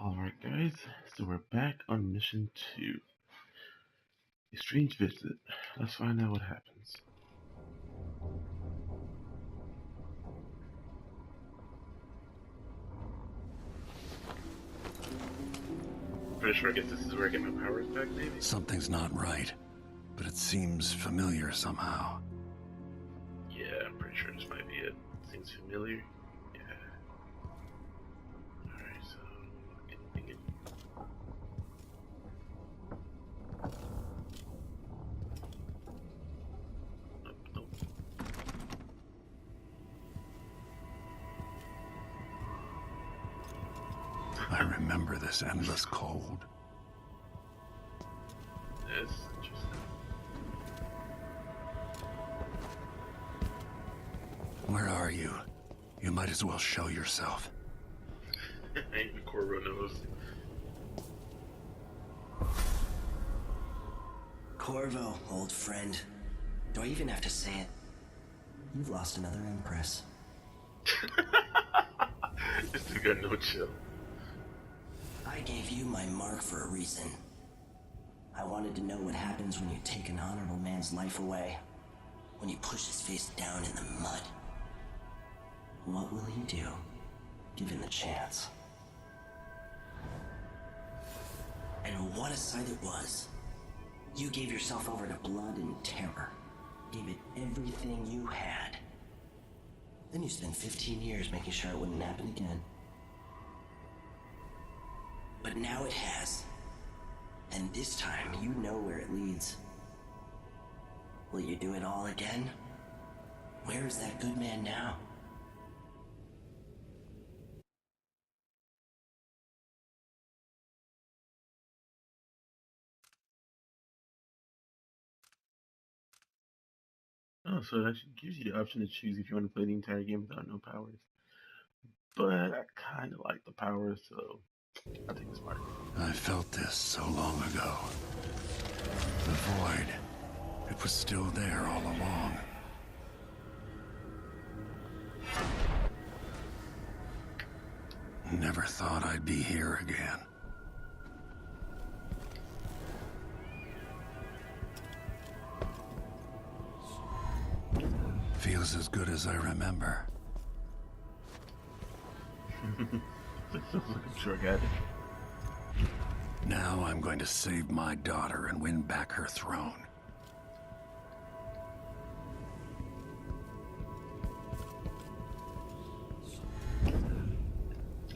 Alright guys, so we're back on mission 2. A strange visit. Let's find out what happens. Pretty sure I guess this is where I get my powers back, maybe? Something's not right, but it seems familiar somehow. Yeah, I'm pretty sure this might be it. Seems familiar. Yeah. Alright, so... anything in... Nope. I remember this endless cold. That's interesting. Where are you? You might as well show yourself. Even Corvo knows. Corvo, old friend. Do I even have to say it? You've lost another empress. This dude got no chill. I gave you my mark for a reason. I wanted to know what happens when you take an honorable man's life away. When you push his face down in the mud. What will he do, given the chance? And what a sight it was. You gave yourself over to blood and terror. Gave it everything you had. Then you spent 15 years making sure it wouldn't happen again. But now it has. And this time, you know where it leads. Will you do it all again? Where is that good man now? Oh, so it actually gives you the option to choose if you want to play the entire game without no powers. But I kind of like the powers, so I'll take this mark. I felt this so long ago. The void. It was still there all along. Never thought I'd be here again. Feels as good as I remember. Sounds like a drug addict. Now I'm going to save my daughter and win back her throne.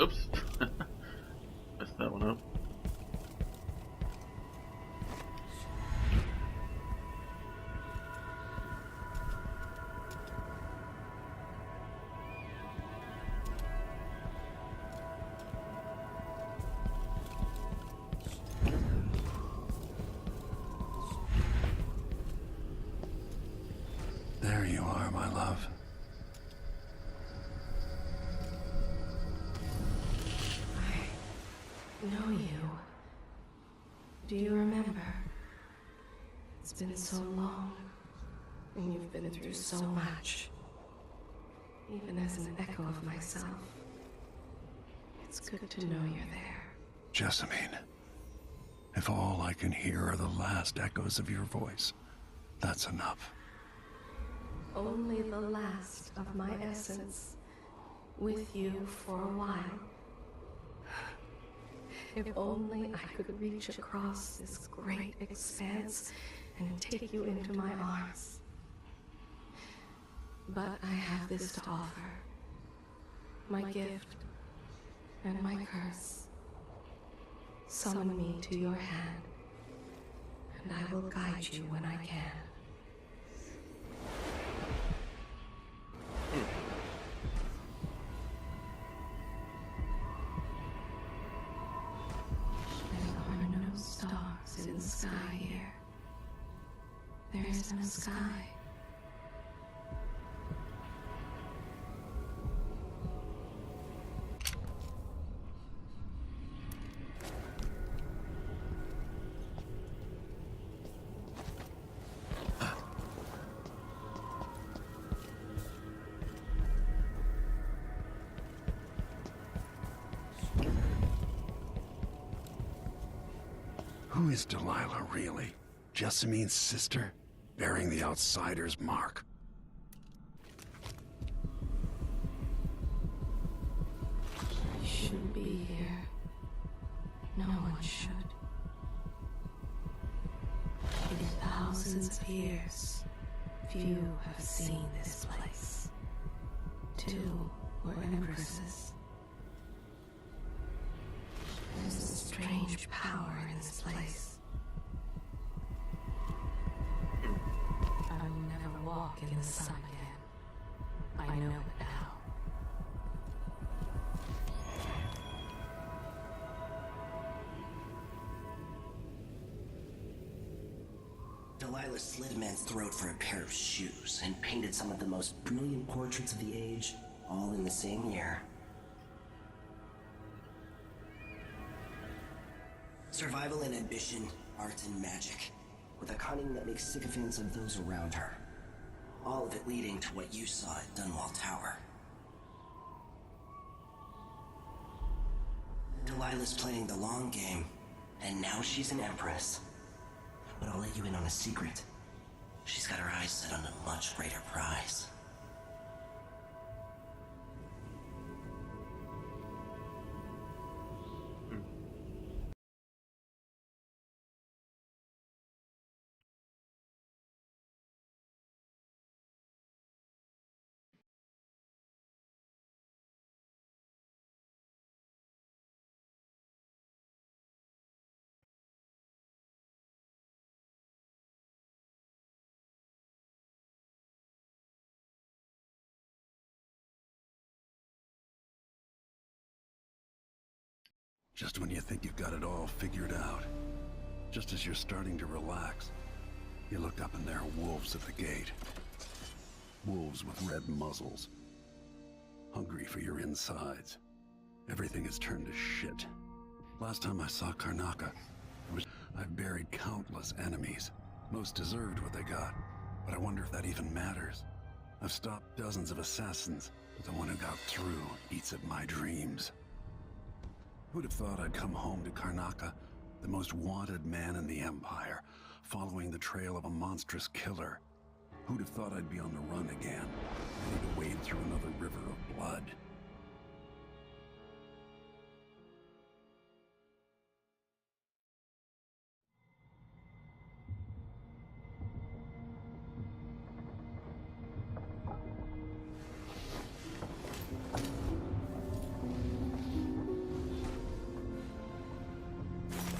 Oops. Messed that one up. There you are, my love. I know you. Do you remember? It's been so long, and you've been through so much. Even as an echo of myself, it's good to know you're there. Jessamine, if all I can hear are the last echoes of your voice, that's enough. Only the last of my essence, with you for a while. If only I could reach across this great expanse and take you into my arms. But I have this to offer. My gift and my curse. Summon me to your hand, and I will guide you when I can. There are no stars in the sky here. There is no sky. Who is Delilah, really? Jessamine's sister? Bearing the outsider's mark. You shouldn't be here. No one should. In thousands of years, few have seen this place. 2 were empresses. There's a strange power in this place. I will never walk in the sun again. I know it now. Delilah slit a man's throat for a pair of shoes and painted some of the most brilliant portraits of the age, all in the same year. Survival and ambition, art and magic, with a cunning that makes sycophants of those around her. All of it leading to what you saw at Dunwall Tower. Delilah's playing the long game, and now she's an empress. But I'll let you in on a secret. She's got her eyes set on a much greater prize. Just when you think you've got it all figured out, just as you're starting to relax, you look up and there are wolves at the gate. Wolves with red muzzles. Hungry for your insides. Everything has turned to shit. Last time I saw Karnaca, I've buried countless enemies. Most deserved what they got, but I wonder if that even matters. I've stopped dozens of assassins, but the one who got through eats at my dreams. Who'd have thought I'd come home to Karnaca, the most wanted man in the Empire, following the trail of a monstrous killer? Who'd have thought I'd be on the run again, ready to wade through another river of blood?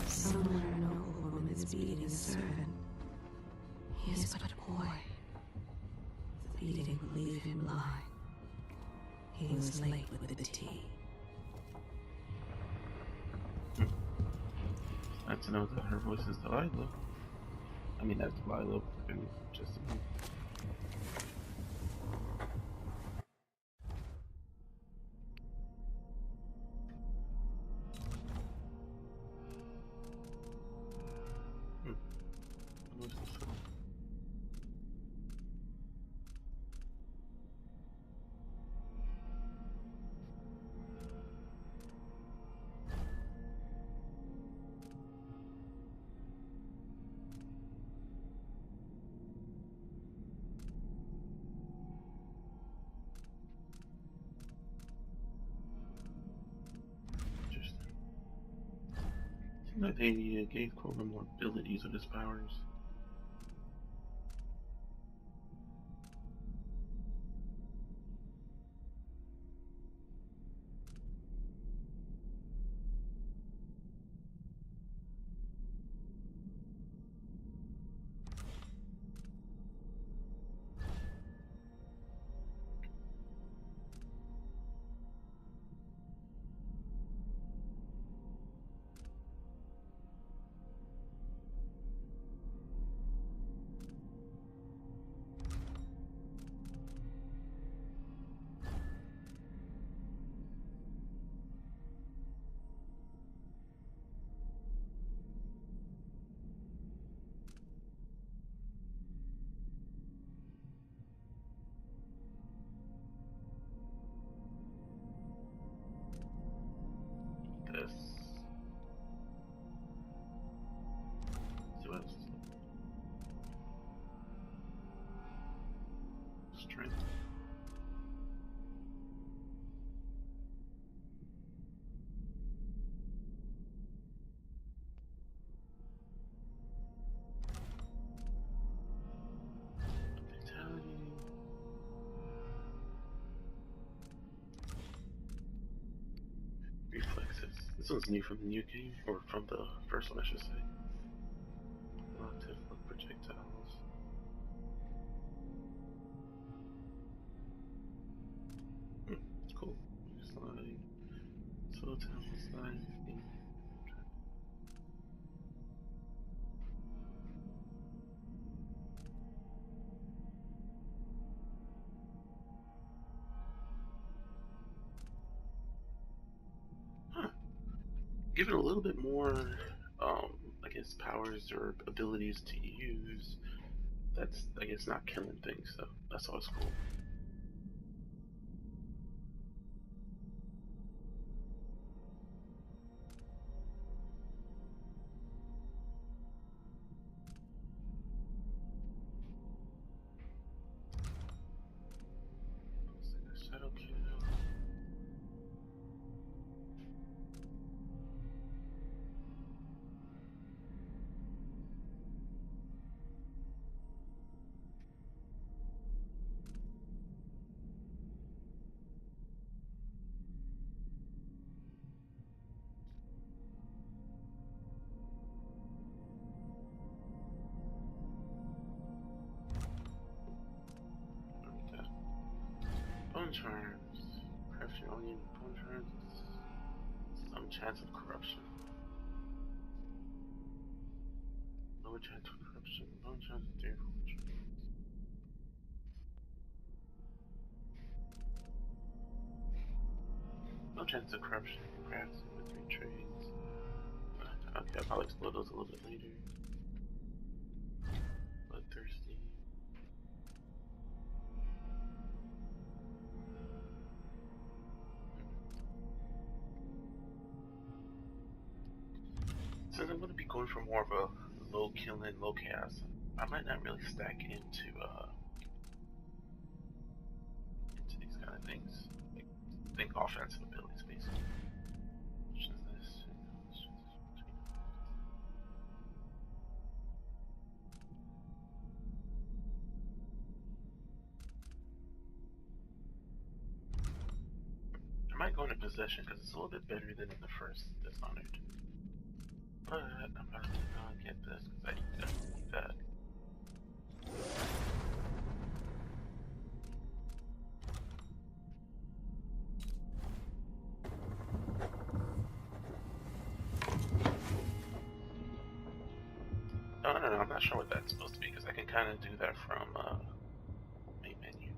Somewhere a noble woman is beating a servant. He is but a boy. The beating will leave him blind. He was late with the tea. Nice to know that her voice is Delilah. I mean, that's Delilah, just a minute. What's this one? Interesting. Seems like they gave Corvo more abilities with his powers. This one's new from the new game, or from the first one, I should say. Relative look projectiles. Cool. Slide. So tell slide. Give it a little bit more, I guess, powers or abilities to use. That's, I guess, not killing things, so that's always cool. Shadow kill. Bone charms. Craft your own bone charms. Some chance of corruption. Lower chance of corruption. Bone charms of their bone charms. No chance of corruption. Crafts with 3 trades. Okay, I'll probably explore those a little bit later. Bloodthirsty. Since I'm going to be going for more of a low killing, low chaos, I might not really stack into these kind of things. Like, think offensive abilities, basically. Which is this? I might go into possession because it's a little bit better than in the first Dishonored. But I'm probably gonna get this because I definitely need that. No, I'm not sure what that's supposed to be because I can kind of do that from main menu.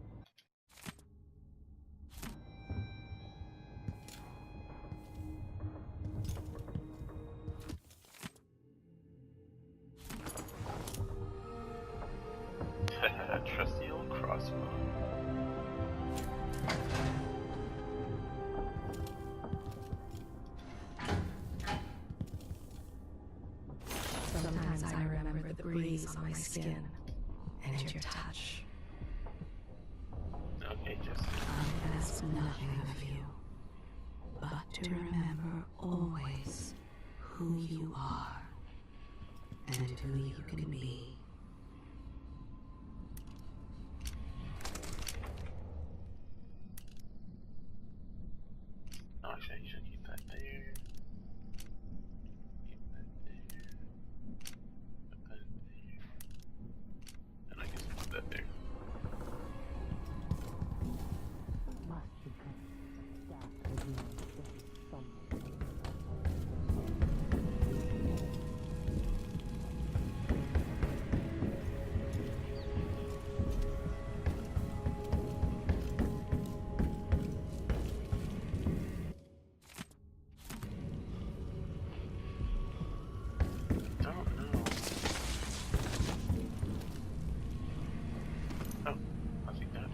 Trusty old crossbow. Sometimes I remember the breeze on my skin and your touch. Okay, just I ask nothing of you, but to remember always who you are and who you can be. oh, actually, you should keep that there. Keep that there. Put that there. And I guess I'll put that there. Don't know. Oh, I'll take that.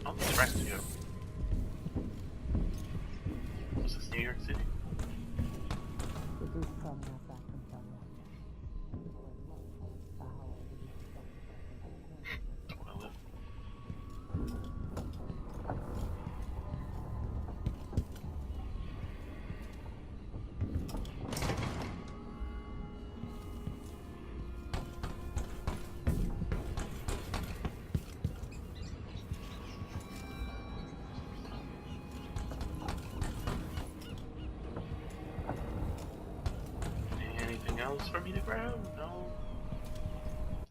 Oh, it's right to go. What's this, New York City? Where I live. mouse for me to grab? No.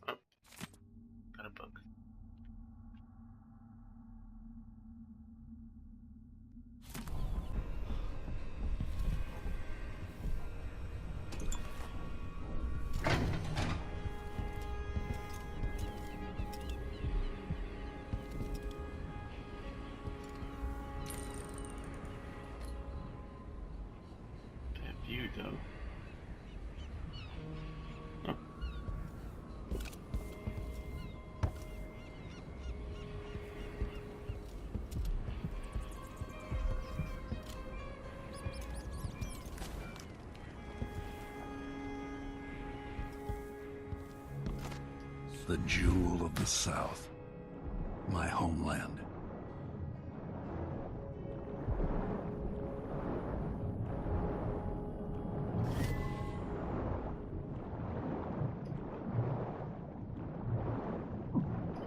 Oh, got a bug. That view, though. Oh. The jewel of the South. My homeland.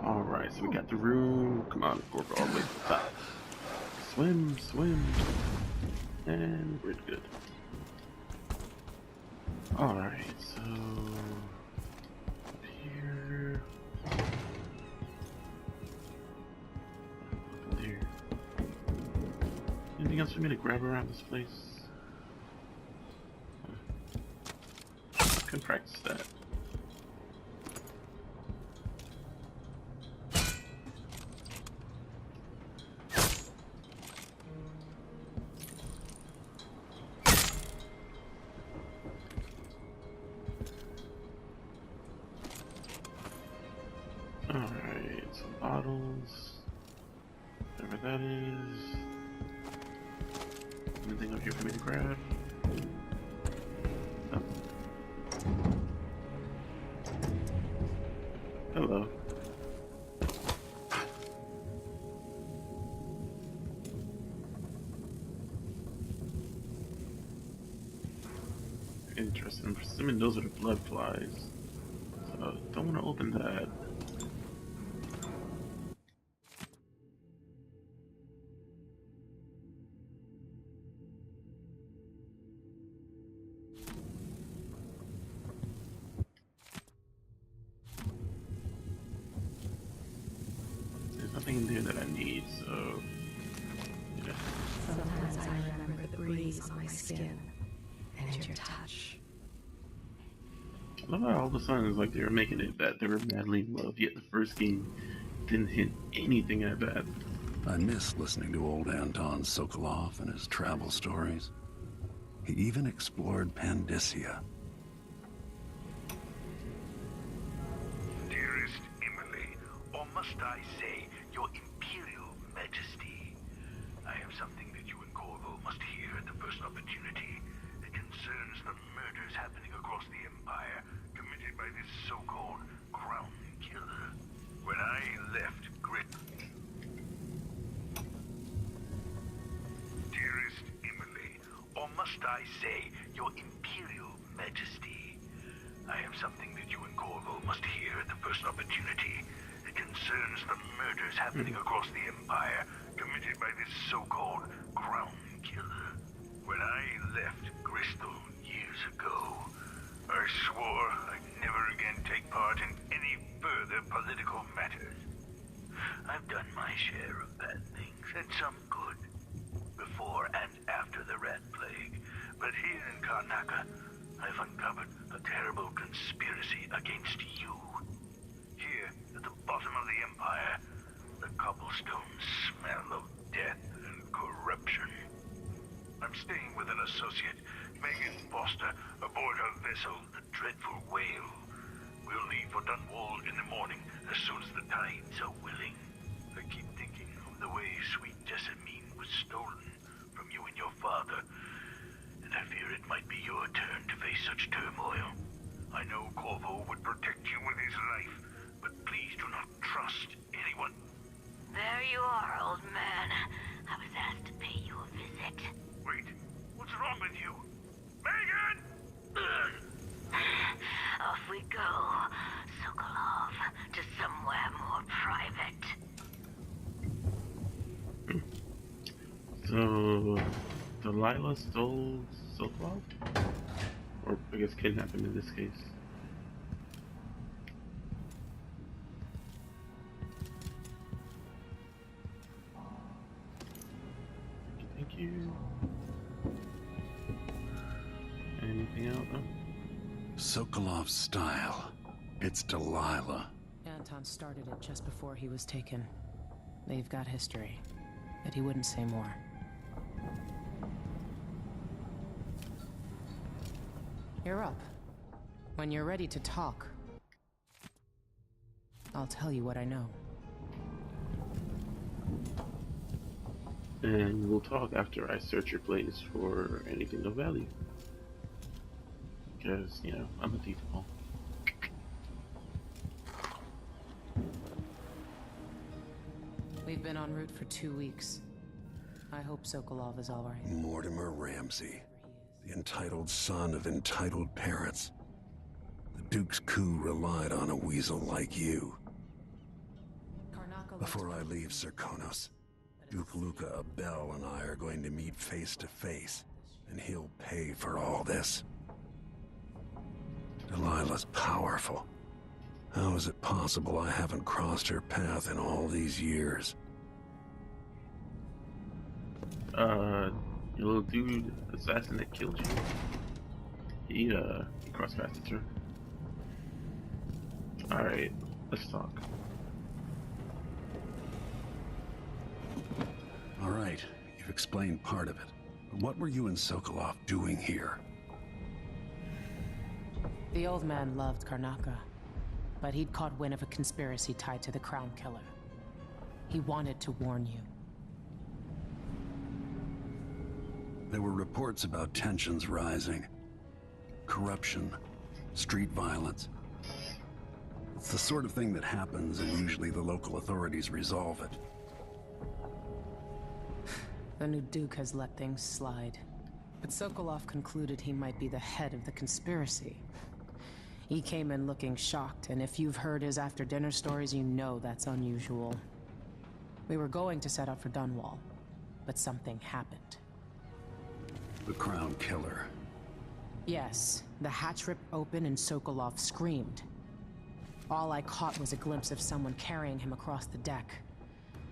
Alright, so we got the room. Come on, Corvo, all the way to the top. Swim, swim. And we're good. Alright, so... up here... up there. Anything else for me to grab around this place? I can practice that. Alright, some bottles. Whatever that is. Anything up here for me to grab? Oh. Hello. Interesting. I'm assuming those are the blood flies. So don't want to open that. There's nothing in there that I need, so yeah. Sometimes I remember the breeze on my skin and your touch. I love how all of a sudden it's like they were making it that they were madly in love, yet the first game didn't hint anything at that. I miss listening to old Anton Sokolov and his travel stories. He even explored Pandyssia. Dearest Emily, or must I say, your Imperial Majesty, I have something that you and Corvo must hear at the first opportunity. It concerns the murders happening across the Empire, committed by this so-called Crown Killer. When I left Grit... Dearest Emily, or must I say, your Imperial Majesty, I have something that you and Corvo must hear at the first opportunity. It concerns the murders happening across the Empire, committed by this so-called Crown Killer. When I left Bristol years ago, I swore I'd never again take part in any further political matters. I've done my share of bad things, and some good, before and after the Rat Plague. But here in Karnaca, I've uncovered a terrible conspiracy against you. Here, at the bottom of the Empire, the cobblestones smell of death and corruption. I'm staying with an associate, Megan Foster, aboard her vessel, the Dreadful Whale. We'll leave for Dunwall in the morning, as soon as the tides are willing. I keep thinking of the way sweet Jessamine was stolen from you and your father, and I fear it might be your turn to face such turmoil. I know Corvo would protect you with his life, but please do not trust anyone. There you are, old man. I was asked to pay you a visit. Wait, what's wrong with you? Megan! Off we go, Sokolov, to somewhere more private. So, Delilah stole Sokolov? Or I guess kidnap him in this case. Thank you. Anything else? No? Sokolov's style. It's Delilah. Anton started it just before he was taken. They've got history, but he wouldn't say more. You're up. When you're ready to talk, I'll tell you what I know. And we'll talk after I search your place for anything of value. Because, you know, I'm a default. We've been en route for 2 weeks. I hope Sokolov is all right. Mortimer Ramsey, the entitled son of entitled parents. The Duke's coup relied on a weasel like you. Before I leave Serkonos, Duke Luca Abel and I are going to meet face to face, and he'll pay for all this. Delilah's powerful. How is it possible I haven't crossed her path in all these years? Your little dude assassin that killed you. He crossed paths with her. Alright, let's talk. All right, you've explained part of it. But what were you and Sokolov doing here? The old man loved Karnaka, but he'd caught wind of a conspiracy tied to the Crown Killer. He wanted to warn you. There were reports about tensions rising. Corruption, street violence. It's the sort of thing that happens, and usually the local authorities resolve it. The new Duke has let things slide, but Sokolov concluded he might be the head of the conspiracy. He came in looking shocked, and if you've heard his after-dinner stories, you know that's unusual. We were going to set out for Dunwall, but something happened. The Crown Killer. Yes, the hatch ripped open and Sokolov screamed. All I caught was a glimpse of someone carrying him across the deck.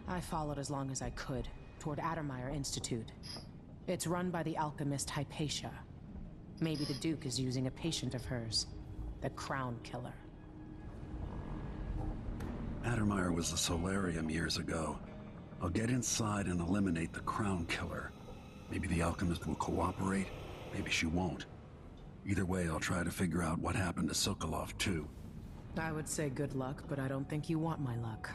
I followed as long as I could, toward Addermeyer Institute. It's run by the alchemist Hypatia. Maybe the Duke is using a patient of hers, the Crown Killer. Addermeyer was the solarium years ago. I'll get inside and eliminate the Crown Killer. Maybe the alchemist will cooperate, maybe she won't. Either way, I'll try to figure out what happened to Sokolov, too. I would say good luck, but I don't think you want my luck.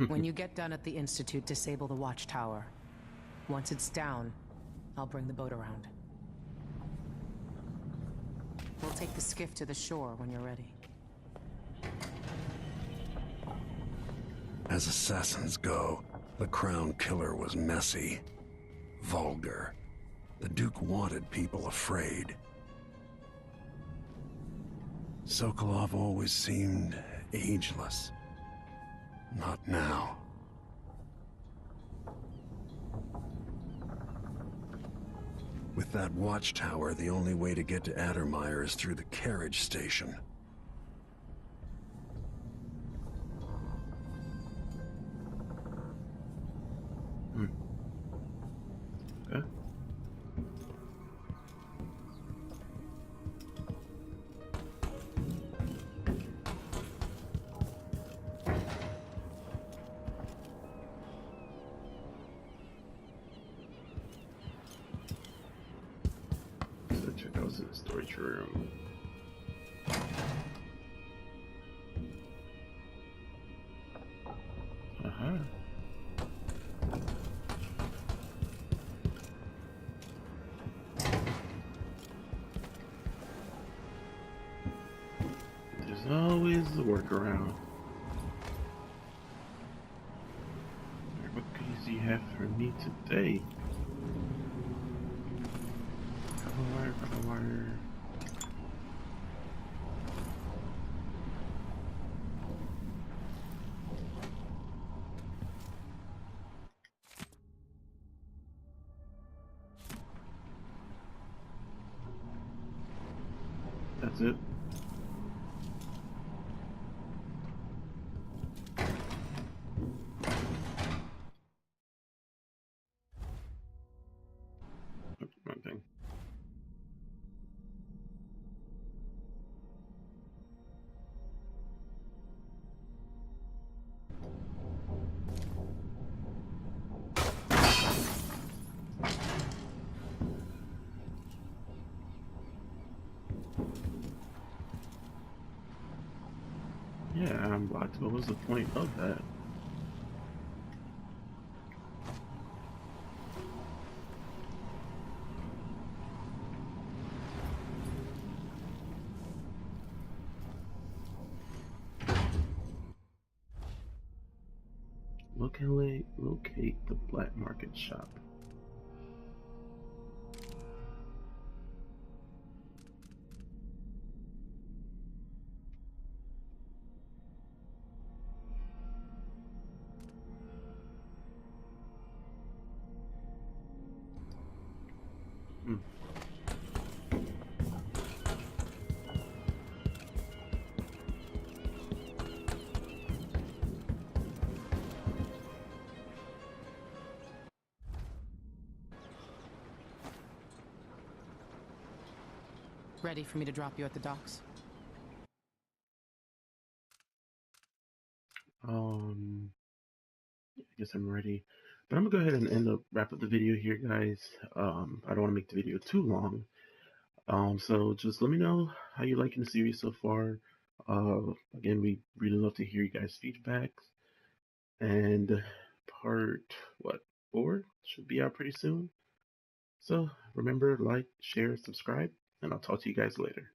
When you get done at the Institute, disable the watchtower. Once it's down, I'll bring the boat around. We'll take the skiff to the shore when you're ready. As assassins go, the Crown Killer was messy, vulgar. The Duke wanted people afraid. Sokolov always seemed ageless. Not now. With that watchtower, the only way to get to Addermeyer is through the carriage station. Okay. So check out what's in the storage room. Uh-huh. There's always a workaround. Alright, what goodies do you have for me today? Copper wire. That's it. Wrong thing. Yeah, I'm blocked. What was the point of that? Locate the black market shop. Hmm. Ready for me to drop you at the docks? I guess I'm ready. But I'm gonna go ahead and wrap up the video here, guys. I don't want to make the video too long. So just let me know how you're liking the series so far. Again, we really love to hear you guys' feedback. And part, what, 4 should be out pretty soon. So remember, like, share, subscribe, and I'll talk to you guys later.